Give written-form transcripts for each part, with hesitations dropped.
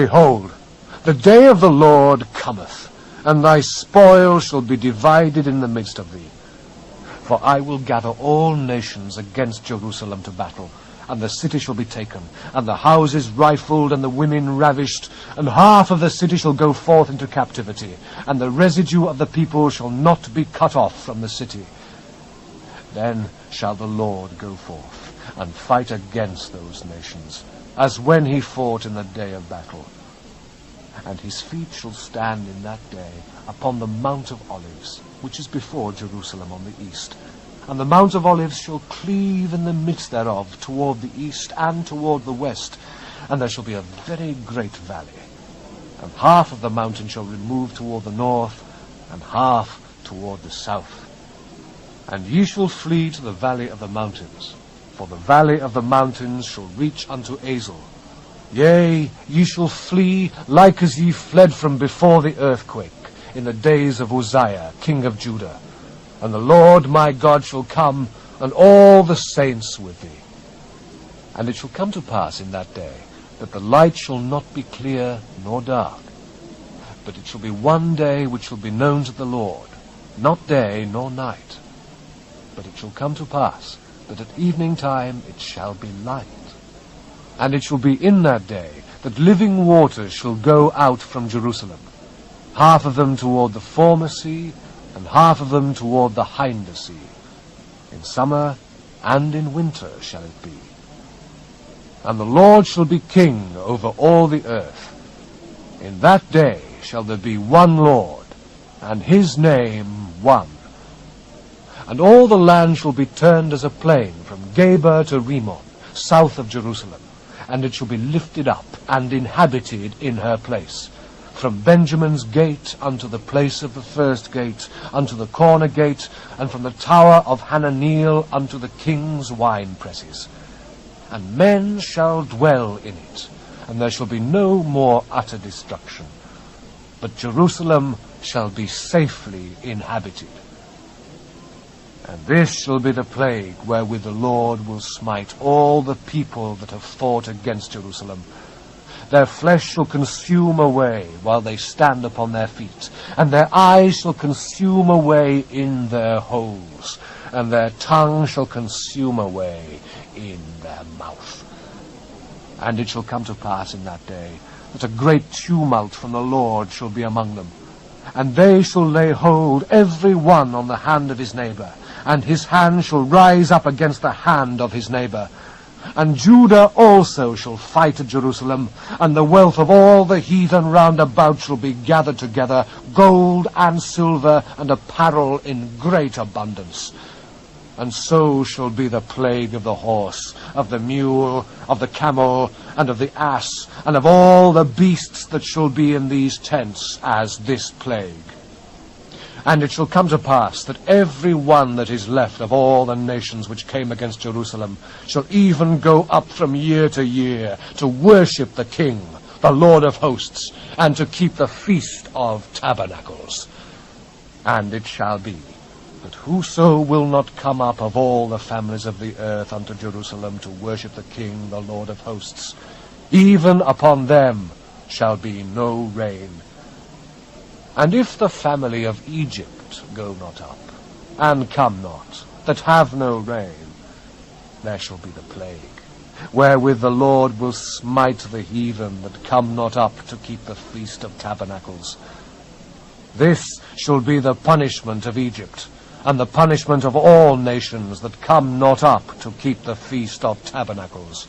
Behold, the day of the Lord cometh, and thy spoil shall be divided in the midst of thee. For I will gather all nations against Jerusalem to battle, and the city shall be taken, and the houses rifled, and the women ravished, and half of the city shall go forth into captivity, and the residue of the people shall not be cut off from the city. Then shall the Lord go forth, and fight against those nations, as when he fought in the day of battle. And his feet shall stand in that day upon the Mount of Olives, which is before Jerusalem on the east. And the Mount of Olives shall cleave in the midst thereof toward the east and toward the west, and there shall be a very great valley. And half of the mountain shall remove toward the north, and half toward the south. And ye shall flee to the valley of the mountains, for the valley of the mountains shall reach unto Azal. Yea, ye shall flee like as ye fled from before the earthquake in the days of Uzziah, king of Judah. And the Lord my God shall come, and all the saints with thee. And it shall come to pass in that day, that the light shall not be clear nor dark, but it shall be one day which shall be known to the Lord, not day nor night. But it shall come to pass, that at evening time it shall be light. And it shall be in that day, that living waters shall go out from Jerusalem, half of them toward the former sea, and half of them toward the hinder sea. In summer and in winter shall it be. And the Lord shall be king over all the earth. In that day shall there be one Lord, and his name one. And all the land shall be turned as a plain from Geber to Rimmon, south of Jerusalem, and it shall be lifted up and inhabited in her place. From Benjamin's gate unto the place of the first gate, unto the corner gate, and from the tower of Hananeel unto the king's wine presses. And men shall dwell in it, and there shall be no more utter destruction. But Jerusalem shall be safely inhabited. And this shall be the plague wherewith the Lord will smite all the people that have fought against Jerusalem. Their flesh shall consume away while they stand upon their feet, and their eyes shall consume away in their holes, and their tongue shall consume away in their mouth. And it shall come to pass in that day, that a great tumult from the Lord shall be among them. And they shall lay hold every one on the hand of his neighbor, and his hand shall rise up against the hand of his neighbor. And Judah also shall fight at Jerusalem, and the wealth of all the heathen round about shall be gathered together, gold and silver and apparel in great abundance. And so shall be the plague of the horse, of the mule, of the camel, and of the ass, and of all the beasts that shall be in these tents, as this plague. And it shall come to pass that every one that is left of all the nations which came against Jerusalem shall even go up from year to year to worship the King, the Lord of hosts, and to keep the Feast of Tabernacles. And it shall be that whoso will not come up of all the families of the earth unto Jerusalem to worship the King, the Lord of hosts, even upon them shall be no rain. And if the family of Egypt go not up, and come not, that have no rain, there shall be the plague, wherewith the Lord will smite the heathen that come not up to keep the Feast of Tabernacles. This shall be the punishment of Egypt, and the punishment of all nations that come not up to keep the Feast of Tabernacles.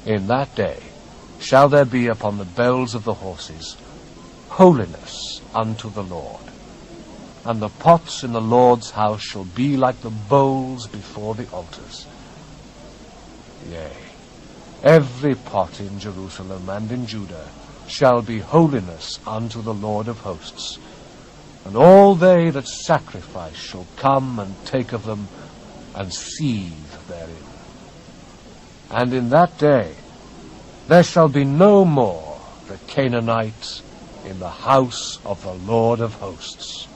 In that day shall there be upon the bells of the horses holiness unto the Lord. And the pots in the Lord's house shall be like the bowls before the altars. Yea, every pot in Jerusalem and in Judah shall be holiness unto the Lord of hosts. And all they that sacrifice shall come and take of them, and seethe therein. And in that day there shall be no more the Canaanites in the house of the Lord of hosts.